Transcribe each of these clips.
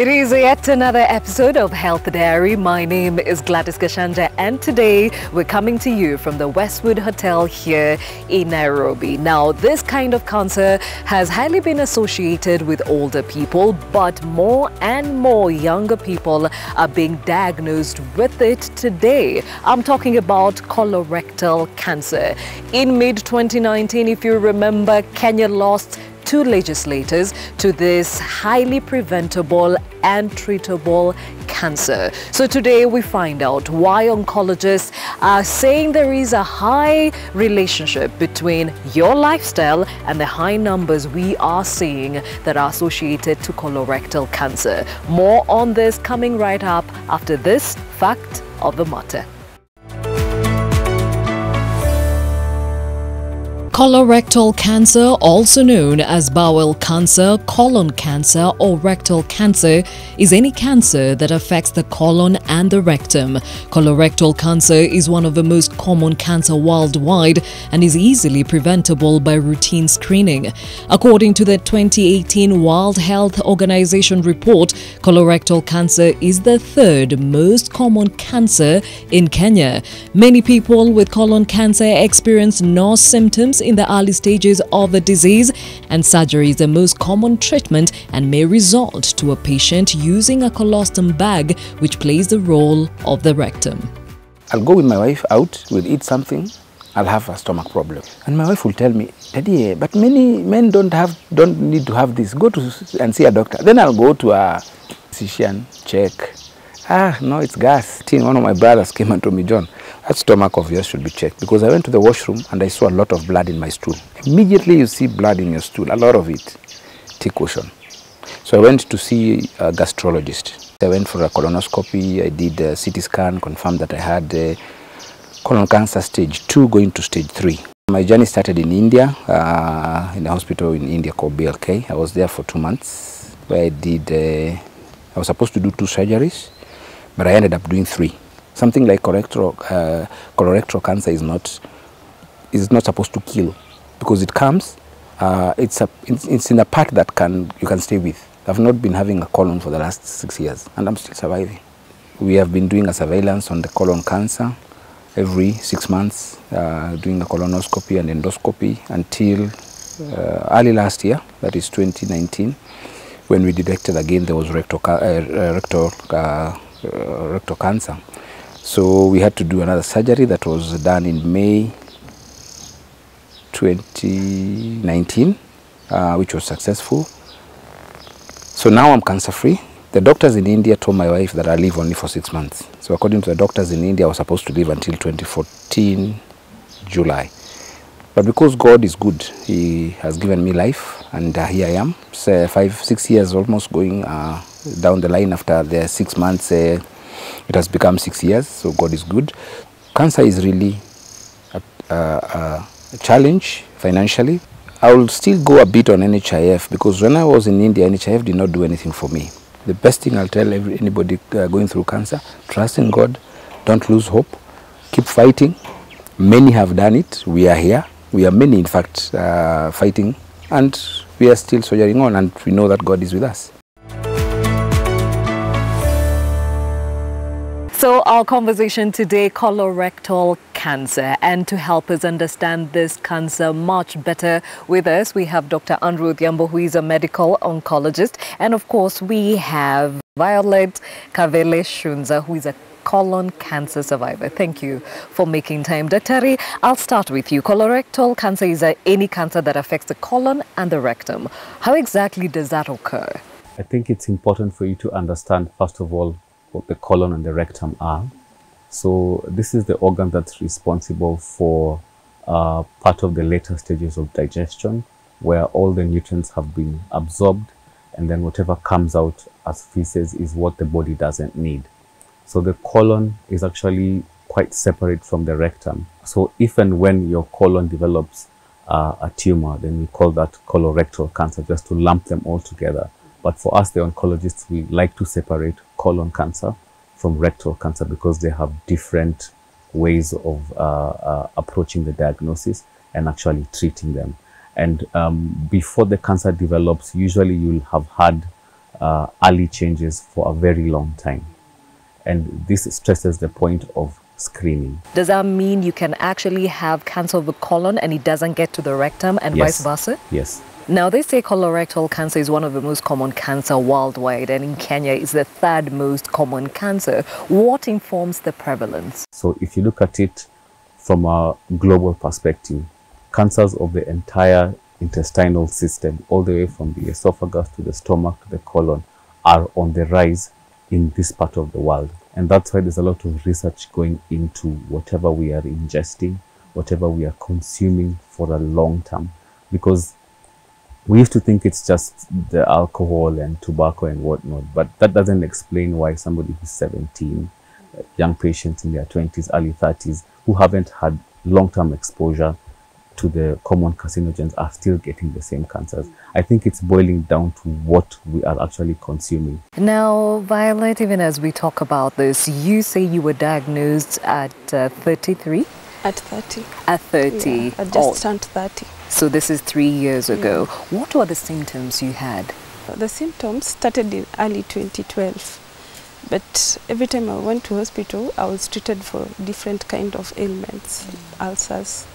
It is yet another episode of Health Diary. My name is Gladys Gashanja, and today we're coming to you from the Westwood Hotel here in Nairobi. Now, this kind of cancer has highly been associated with older people, but more and more younger people are being diagnosed with it today. I'm talking about colorectal cancer. In mid-2019, if you remember, Kenya lost 2 legislators to this highly preventable and treatable cancer. So today we find out why oncologists are saying there is a high relationship between your lifestyle and the high numbers we are seeing that are associated to colorectal cancer. More on this coming right up after this fact of the matter. Colorectal cancer, also known as bowel cancer, colon cancer, or rectal cancer, is any cancer that affects the colon and the rectum. Colorectal cancer is one of the most common cancer worldwide and is easily preventable by routine screening. According to the 2018 World Health Organization report, colorectal cancer is the 3rd most common cancer in Kenya. Many people with colon cancer experience no symptoms in the early stages of the disease, and surgery is the most common treatment and may result to a patient using a colostom bag, which plays the role of the rectum. I'll go with my wife out, we'll eat something, I'll have a stomach problem. And my wife will tell me, Daddy, but many men don't need to have this. Go to and see a doctor. Then I'll go to a physician, check. No, it's gas. One of my brothers came and told me, John, that stomach of yours should be checked, because I went to the washroom and I saw a lot of blood in my stool. Immediately you see blood in your stool, a lot of it. Take caution. So I went to see a gastrologist. I went for a colonoscopy, I did a CT scan, confirmed that I had colon cancer stage 2 going to stage 3. My journey started in India, in a hospital in India called BLK. I was there for 2 months, where I was supposed to do 2 surgeries, but I ended up doing 3. Something like colorectal cancer is not supposed to kill, because it comes. It's in a part that you can stay with. I've not been having a colon for the last 6 years, and I'm still surviving. We have been doing a surveillance on the colon cancer every 6 months, doing a colonoscopy and endoscopy until early last year, that is 2019, when we detected again there was rectal cancer. So we had to do another surgery that was done in May 2019, which was successful. So now I'm cancer free. The doctors in India told my wife that I live only for 6 months. So according to the doctors in India, I was supposed to live until 2014 July. But because God is good, He has given me life, and here I am. So 5-6 years almost going down the line. After the 6 months, it has become 6 years, so God is good. Cancer is really a challenge financially. I will still go a bit on NHIF, because when I was in India, NHIF did not do anything for me. The best thing I'll tell anybody going through cancer, trust in God, don't lose hope, keep fighting. Many have done it. We are here. We are many, in fact, fighting, and we are still soldiering on, and we know that God is with us. So our conversation today, colorectal cancer, and to help us understand this cancer much better with us, we have Dr. Andrew Odhiambo, who is a medical oncologist, and of course we have Violet Kavele Shunza, who is a colon cancer survivor. Thank you for making time. Dr. I'll start with you. Colorectal cancer is any cancer that affects the colon and the rectum. How exactly does that occur? I think it's important for you to understand, first of all, what the colon and the rectum are. So this is the organ that's responsible for part of the later stages of digestion, where all the nutrients have been absorbed, and then whatever comes out as feces is what the body doesn't need. So the colon is actually quite separate from the rectum. So if and when your colon develops a tumor, then we call that colorectal cancer, just to lump them all together. But for us, the oncologists, we like to separate colon cancer from rectal cancer, because they have different ways of approaching the diagnosis and actually treating them. And before the cancer develops, usually you'll have had early changes for a very long time. And this stresses the point of screening. Does that mean you can actually have cancer of the colon and it doesn't get to the rectum and Yes. vice versa? Yes. Now, they say colorectal cancer is one of the most common cancer worldwide, and in Kenya it's the third most common cancer. What informs the prevalence? So if you look at it from a global perspective, cancers of the entire intestinal system, all the way from the esophagus to the stomach to the colon, are on the rise in this part of the world. And that's why there's a lot of research going into whatever we are ingesting, whatever we are consuming for a long term. Because we used to think it's just the alcohol and tobacco and whatnot, but that doesn't explain why somebody who's 17, young patients in their 20s, early 30s, who haven't had long-term exposure to the common carcinogens are still getting the same cancers. I think it's boiling down to what we are actually consuming. Now, Violet, even as we talk about this, you say you were diagnosed at 33? At 30. At 30? Yeah, I just turned 30. So this is 3 years ago. What were the symptoms you had? The symptoms started in early 2012. But every time I went to hospital, I was treated for different kind of ailments, ulcers,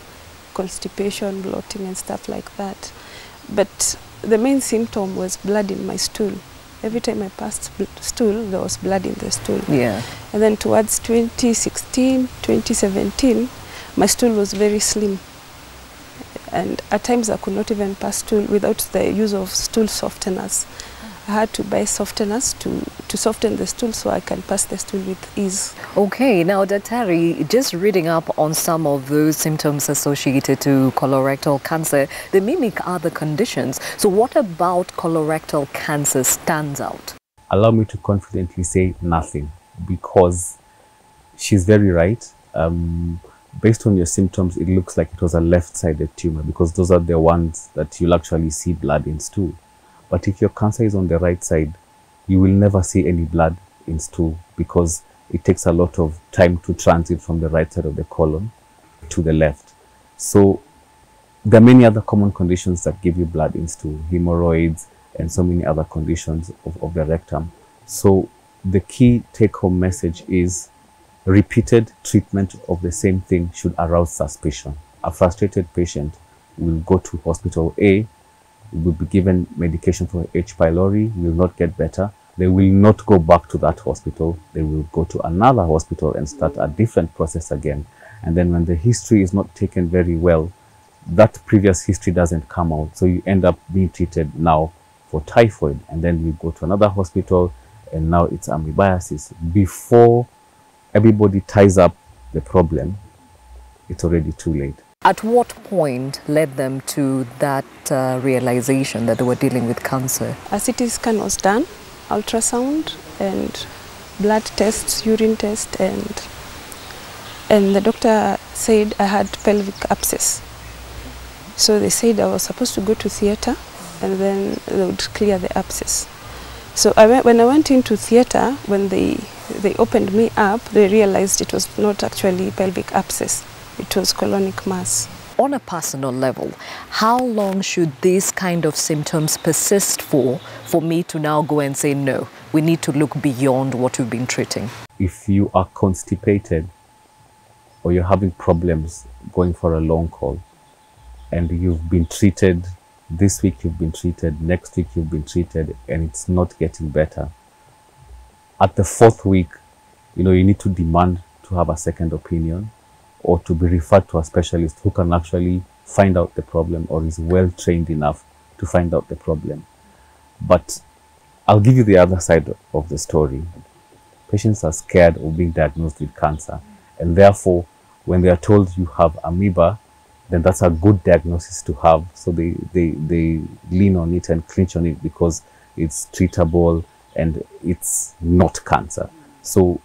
constipation, bloating and stuff like that. But the main symptom was blood in my stool. Every time I passed stool, there was blood in the stool. Yeah. And then towards 2016, 2017, my stool was very slim. And at times I could not even pass stool without the use of stool softeners. I had to buy softeners to soften the stool so I can pass the stool with ease. Okay, now Daktari, just reading up on some of those symptoms associated to colorectal cancer, they mimic other conditions. So what about colorectal cancer stands out? Allow me to confidently say nothing, because she's very right. Based on your symptoms, it looks like it was a left-sided tumor, because those are the ones that you'll actually see blood in stool. But if your cancer is on the right side, you will never see any blood in stool, because it takes a lot of time to transit from the right side of the colon to the left. So there are many other common conditions that give you blood in stool, hemorrhoids and so many other conditions of the rectum. So the key take-home message is repeated treatment of the same thing should arouse suspicion. A frustrated patient will go to hospital A, will be given medication for H. pylori, will not get better. They will not go back to that hospital. They will go to another hospital and start a different process again. And then when the history is not taken very well, that previous history doesn't come out. So you end up being treated now for typhoid, and then you go to another hospital and now it's amoebiasis. Before everybody ties up the problem, it's already too late. At what point led them to that realization that they were dealing with cancer? A CT scan was done, ultrasound and blood tests, urine test, and the doctor said I had pelvic abscess. So they said I was supposed to go to theatre and then they would clear the abscess. So when I went into theatre, when they opened me up, they realized it was not actually pelvic abscess, it was colonic mass. On a personal level, how long should these kind of symptoms persist for me to now go and say, no, we need to look beyond what we've been treating? If you are constipated or you're having problems going for a long call and you've been treated, this week you've been treated, next week you've been treated, and it's not getting better, at the 4th week, you need to demand to have a second opinion or to be referred to a specialist who can actually find out the problem or is well trained enough to find out the problem. But I'll give you the other side of the story. Patients are scared of being diagnosed with cancer, and therefore when they are told you have amoeba, then that's a good diagnosis to have. So they lean on it and clinch on it because it's treatable and it's not cancer. So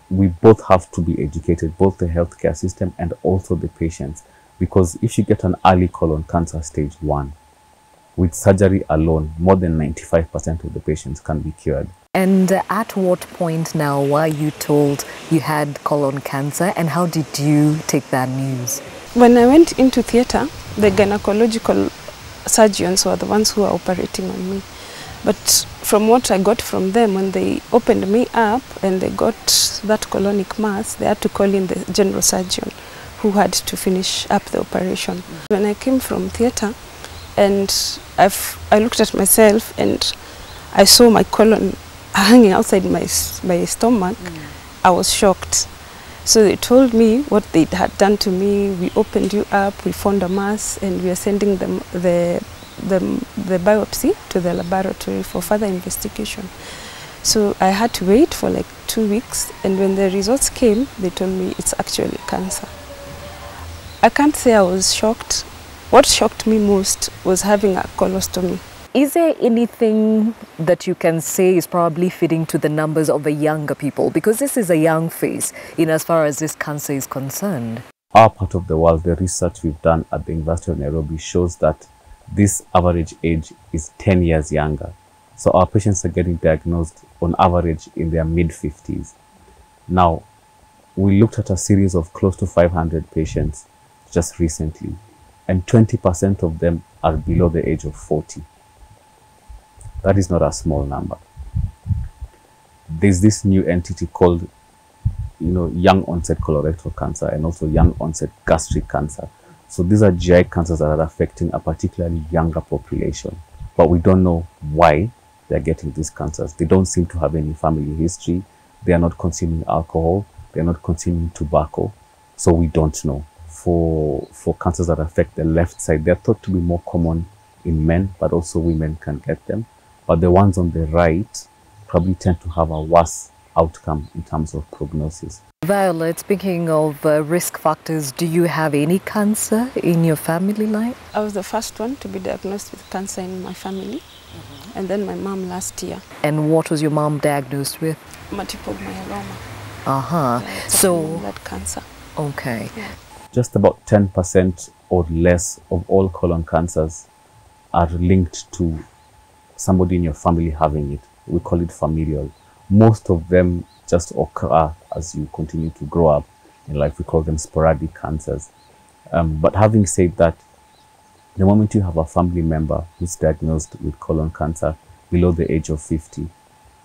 we both have to be educated, both the healthcare system and also the patients, because if you get an early colon cancer stage 1, with surgery alone, more than 95% of the patients can be cured. And at what point now were you told you had colon cancer, and how did you take that news? When I went into theatre, the gynecological surgeons were the ones who were operating on me. But from what I got from them, when they opened me up and they got that colonic mass, they had to call in the general surgeon who had to finish up the operation. When I came from theatre and I looked at myself and I saw my colon hanging outside my stomach, I was shocked. So they told me what they had done to me. We opened you up, we found a mass, and we are sending them the biopsy to the laboratory for further investigation. So I had to wait for like 2 weeks, and when the results came, they told me it's actually cancer. I can't say I was shocked. What shocked me most was having a colostomy. Is there anything that you can say is probably fitting to the numbers of the younger people? Because this is a young phase in as far as this cancer is concerned. Our part of the world, the research we've done at the University of Nairobi shows that this average age is 10 years younger. So our patients are getting diagnosed on average in their mid-50s. Now, we looked at a series of close to 500 patients just recently, and 20% of them are below the age of 40. That is not a small number. There's this new entity called, young onset colorectal cancer and also young onset gastric cancer. So these are GI cancers that are affecting a particularly younger population, but we don't know why they're getting these cancers. They don't seem to have any family history. They are not consuming alcohol. They're not consuming tobacco. So we don't know. For cancers that affect the left side, they're thought to be more common in men, but also women can get them. But the ones on the right probably tend to have a worse outcome in terms of prognosis. Violet, speaking of risk factors, do you have any cancer in your family line? I was the first one to be diagnosed with cancer in my family, and then my mom last year. And what was your mom diagnosed with? Multiple myeloma. Yeah, so blood cancer. Okay. Yeah. Just about 10% or less of all colon cancers are linked to somebody in your family having it. We call it familial. Most of them just occur as you continue to grow up in life. We call them sporadic cancers. But having said that, the moment you have a family member who's diagnosed with colon cancer below the age of 50,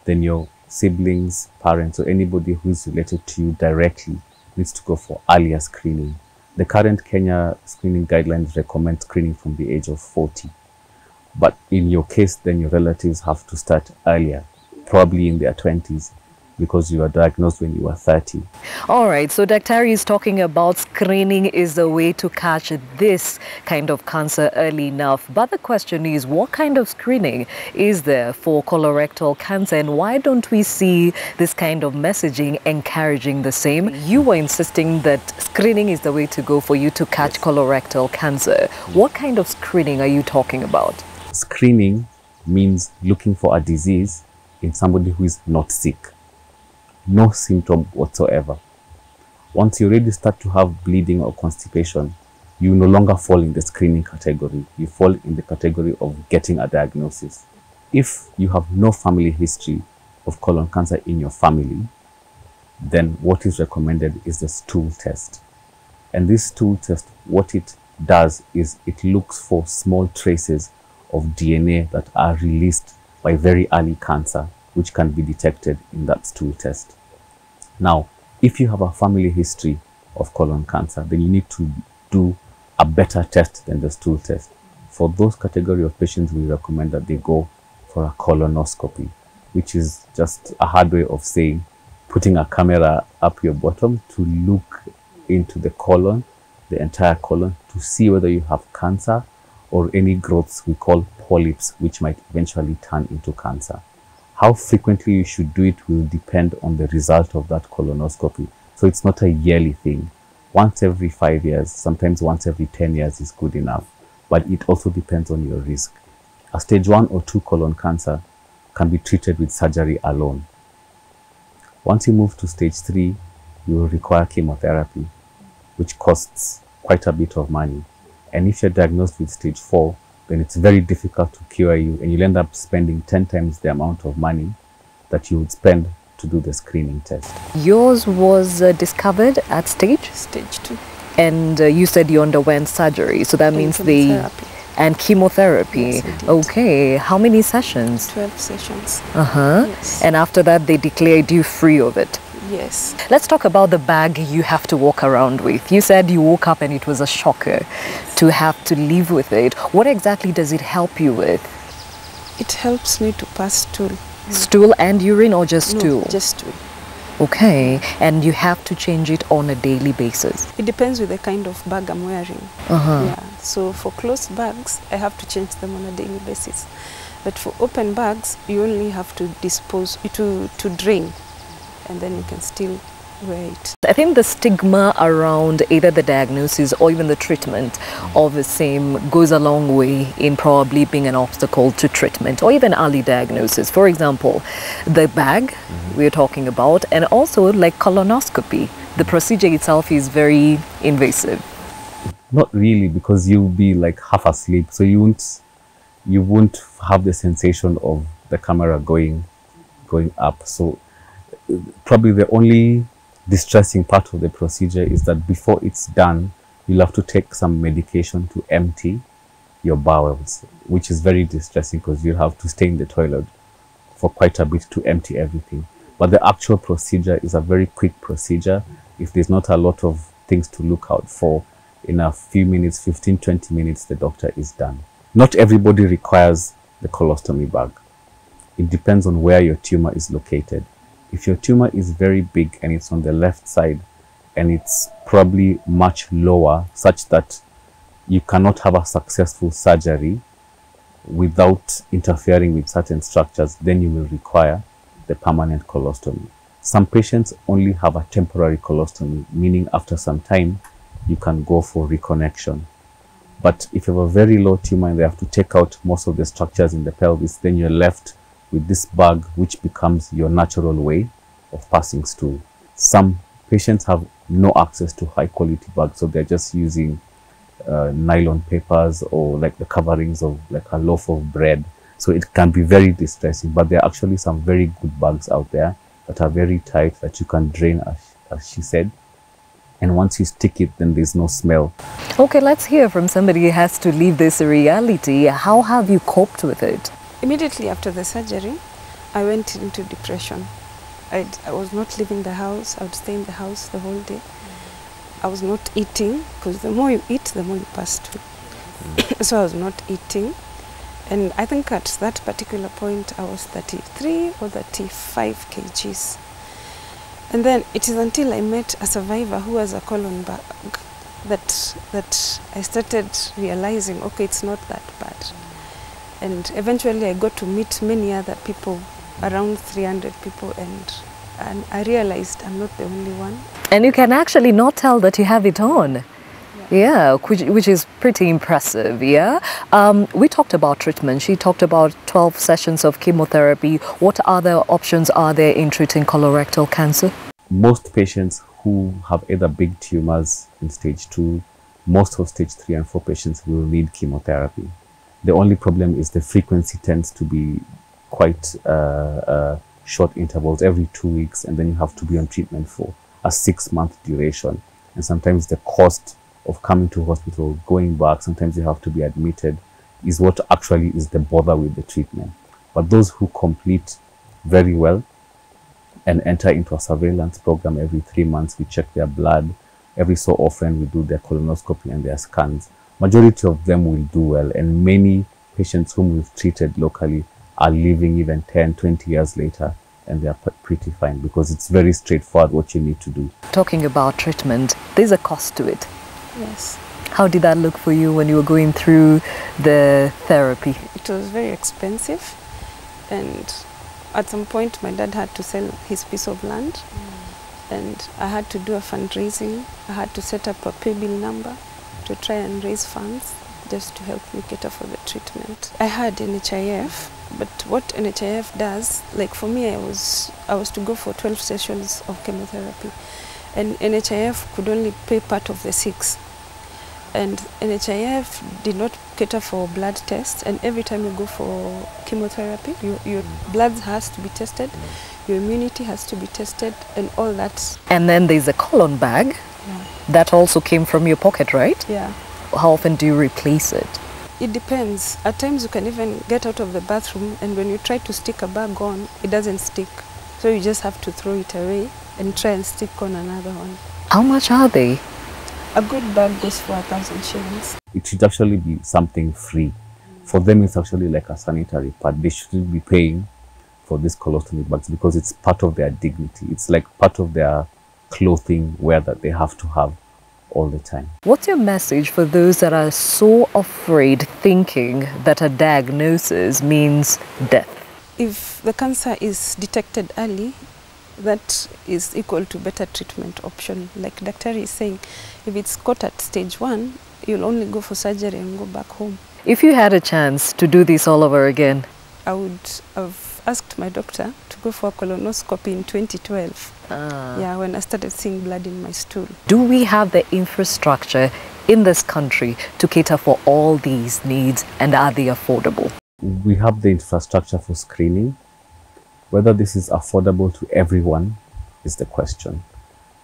then your siblings, parents, or anybody who is related to you directly needs to go for earlier screening. The current Kenya screening guidelines recommend screening from the age of 40. But in your case, then your relatives have to start earlier, probably in their 20s, because you were diagnosed when you were 30. All right, so Daktari is talking about screening is the way to catch this kind of cancer early enough. But the question is, what kind of screening is there for colorectal cancer, and why don't we see this kind of messaging encouraging the same? You were insisting that screening is the way to go for you to catch colorectal cancer. What kind of screening are you talking about? Screening means looking for a disease in somebody who is not sick. No symptom whatsoever. Once you already start to have bleeding or constipation, you no longer fall in the screening category. You fall in the category of getting a diagnosis. If you have no family history of colon cancer in your family, then what is recommended is the stool test. And this stool test, what it does is it looks for small traces of DNA that are released by very early cancer, which can be detected in that stool test. Now, if you have a family history of colon cancer, then you need to do a better test than the stool test. For those category of patients, we recommend that they go for a colonoscopy, which is just a hard way of saying putting a camera up your bottom to look into the colon, the entire colon, to see whether you have cancer or any growths we call polyps, which might eventually turn into cancer. How frequently you should do it will depend on the result of that colonoscopy. So it's not a yearly thing. Once every 5 years, sometimes once every 10 years is good enough. But it also depends on your risk. A stage 1 or 2 colon cancer can be treated with surgery alone. Once you move to stage 3, you will require chemotherapy, which costs quite a bit of money. And if you're diagnosed with stage 4, then it's very difficult to cure you, and you'll end up spending 10 times the amount of money that you would spend to do the screening test. Yours was discovered at stage? Stage 2. And you said you underwent surgery, so that means the And chemotherapy? Yes, we did. Okay. How many sessions? 12 sessions. Uh-huh. Yes. And after that, they declared you free of it. Yes. Let's talk about the bag you have to walk around with. You said you woke up and it was a shocker to have to live with it. What exactly does it help you with? It helps me to pass stool. Stool and urine, or just stool? No, just stool. Okay. And you have to change it on a daily basis? It depends with the kind of bag I'm wearing. Yeah. So for closed bags, I have to change them on a daily basis. But for open bags, you only have to dispose, to drain, and then you can still wear it. I think the stigma around either the diagnosis or even the treatment of the same goes a long way in probably being an obstacle to treatment or even early diagnosis. For example, the bag we're talking about, and also like colonoscopy. The procedure itself is very invasive. Not really, because you'll be like half asleep, so you won't have the sensation of the camera going up. So probably the only distressing part of the procedure is that before it's done, you'll have to take some medication to empty your bowels, which is very distressing because you'll have to stay in the toilet for quite a bit to empty everything. But the actual procedure is a very quick procedure. If there's not a lot of things to look out for, in a few minutes, 15-20 minutes, the doctor is done. Not everybody requires the colostomy bag. It depends on where your tumor is located. If your tumor is very big and it's on the left side and it's probably much lower, such that you cannot have a successful surgery without interfering with certain structures, then you will require the permanent colostomy. Some patients only have a temporary colostomy, meaning after some time you can go for reconnection. But if you have a very low tumor and they have to take out most of the structures in the pelvis, then you're left with this bag, which becomes your natural way of passing stool. Some patients have no access to high quality bags, so they're just using nylon papers or like the coverings of like a loaf of bread. So it can be very distressing, but there are actually some very good bags out there that are very tight that you can drain, as she said. And once you stick it, then there's no smell. Okay, let's hear from somebody who has to leave this reality. How have you coped with it? Immediately after the surgery, I went into depression. I was not leaving the house. I would stay in the house the whole day. I was not eating, because the more you eat, the more you pass through. So I was not eating. And I think at that particular point, I was 33 or 35 kgs. And then it is until I met a survivor who has a colon bag that I started realizing, okay, it's not that bad. And eventually I got to meet many other people, around 300 people, and I realized I'm not the only one. And you can actually not tell that you have it on. Yeah, which is pretty impressive, yeah? We talked about treatment. She talked about 12 sessions of chemotherapy. What other options are there in treating colorectal cancer? Most patients who have either big tumors in stage 2, most of stage 3 and 4 patients will need chemotherapy. The only problem is the frequency tends to be quite short intervals, every 2 weeks, and then you have to be on treatment for a 6-month duration. And sometimes the cost of coming to hospital, going back, sometimes you have to be admitted, is what actually is the bother with the treatment. But those who complete very well and enter into a surveillance program every 3 months, we check their blood. Every so often we do their colonoscopy and their scans. Majority of them will do well, and many patients whom we've treated locally are living even 10, 20 years later, and they are pretty fine because it's very straightforward what you need to do. Talking about treatment, there's a cost to it. Yes. How did that look for you when you were going through the therapy? It was very expensive, and at some point my dad had to sell his piece of land, and I had to do a fundraising. I had to set up a pay bill number to try and raise funds just to help me cater for the treatment. I had NHIF, but what NHIF does, like for me, I was to go for 12 sessions of chemotherapy, and NHIF could only pay part of the 6. And NHIF did not cater for blood tests, and every time you go for chemotherapy, your blood has to be tested, your immunity has to be tested, and all that. And then there's a colon bag. Yeah. That also came from your pocket, right? Yeah. How often do you replace it? It depends. At times you can even get out of the bathroom and when you try to stick a bag on, it doesn't stick. So you just have to throw it away and try and stick on another one. How much are they? A good bag goes for 1,000 shillings. It should actually be something free. For them, it's actually like a sanitary pad. They shouldn't be paying for these colostomy bags because it's part of their dignity. It's like part of their clothing wear that they have to have all the time. What's your message for those that are so afraid, thinking that a diagnosis means death? If the cancer is detected early, that is equal to better treatment option. Like Dr. is saying, if it's caught at stage 1, you'll only go for surgery and go back home. If you had a chance to do this all over again, I would have asked my doctor to go for a colonoscopy in 2012. Yeah, when I started seeing blood in my stool. Do we have the infrastructure in this country to cater for all these needs, and are they affordable? We have the infrastructure for screening. Whether this is affordable to everyone is the question.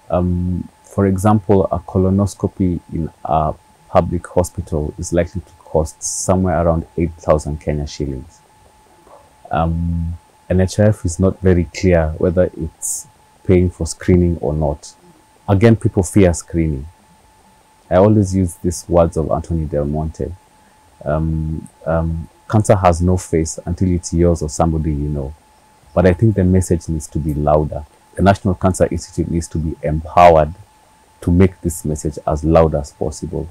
For example, a colonoscopy in a public hospital is likely to cost somewhere around 8,000 Kenya shillings. NHIF is not very clear whether it's paying for screening or not. Again, people fear screening. I always use these words of Anthony Del Monte. Cancer has no face until it's yours or somebody you know. But I think the message needs to be louder. The National Cancer Institute needs to be empowered to make this message as loud as possible.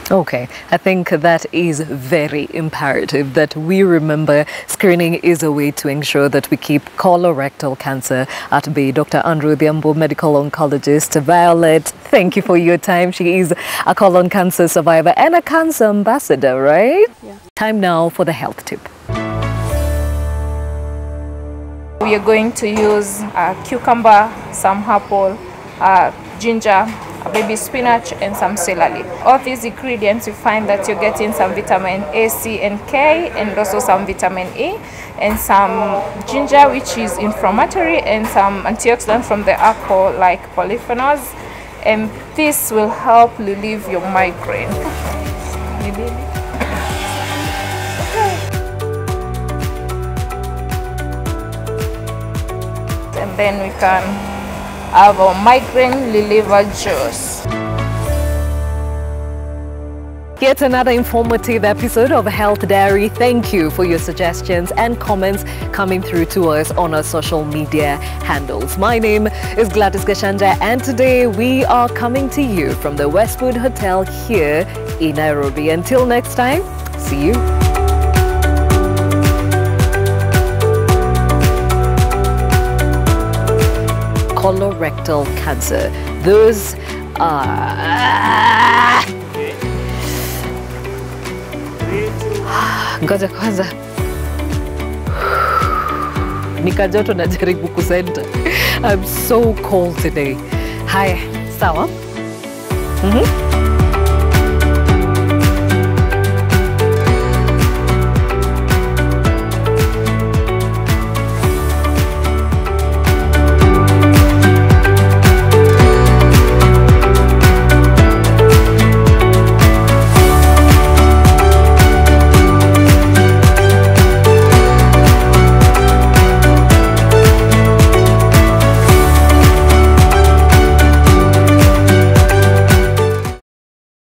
Okay, I think that is very imperative that we remember screening is a way to ensure that we keep colorectal cancer at bay. Dr. Andrew Odhiambo, medical oncologist. Violet, thank you for your time. She is a colon cancer survivor and a cancer ambassador, right? Yeah. Time now for the health tip. We are going to use cucumber, some apple, ginger, baby spinach, and some celery. All these ingredients, you find that you're getting some vitamin A, C, and K, and also some vitamin E, and some ginger, which is inflammatory, and some antioxidants from the apple, like polyphenols, and this will help relieve your migraine. And then we can have our migraine reliever juice. Yet another informative episode of Health Diary. Thank you for your suggestions and comments coming through to us on our social media handles. My name is Gladys Gashanja, and today we are coming to you from the Westwood Hotel here in Nairobi. Until next time, see you. Colorectal cancer. Those are... Ngoja kwanza. Nikajoto najaribu kusenta. I'm so cold today. Haya, sawa?